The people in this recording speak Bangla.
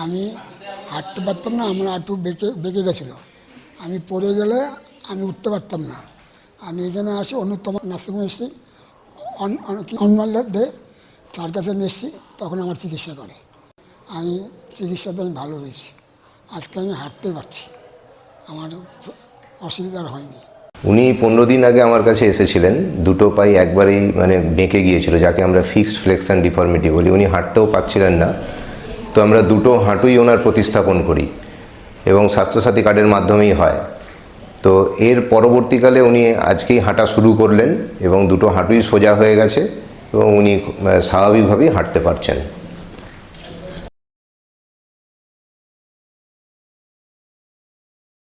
আমি হাঁটতে পারতাম না, আমার হাঁটু বেঁকে বেঁকে গেছিলো। আমি পড়ে গেলে আমি উঠতে পারতাম না। আমি এখানে আসি অন্যতম নার্সিংহোমে এসেছি, অনমাল্য দে তার কাছে আমি এসেছি, তখন আমার চিকিৎসা করে। আমি চিকিৎসাতে আমি ভালো হয়েছি, আজকে আমি হাঁটতে পারছি, আমার অসুবিধা আর হয়নি। উনি 15 দিন আগে আমার কাছে এসেছিলেন, দুটো পাই একবারেই মানে বেঁকে গিয়েছিল, যাকে আমরা ফিক্সড ফ্লেক্সন ডিফর্মিটি বলি। উনি হাঁটতেও পারছিলেন না, তো আমরা দুটো হাঁটুই ওনার প্রতিস্থাপন করি এবং স্বাস্থ্যসাথী কার্ডের মাধ্যমেই হয়। তো এর পরবর্তীকালে উনি আজকেই হাঁটা শুরু করলেন এবং দুটো হাঁটুই সোজা হয়ে গেছে এবং উনি স্বাভাবিকভাবেই হাঁটতে পারছেন।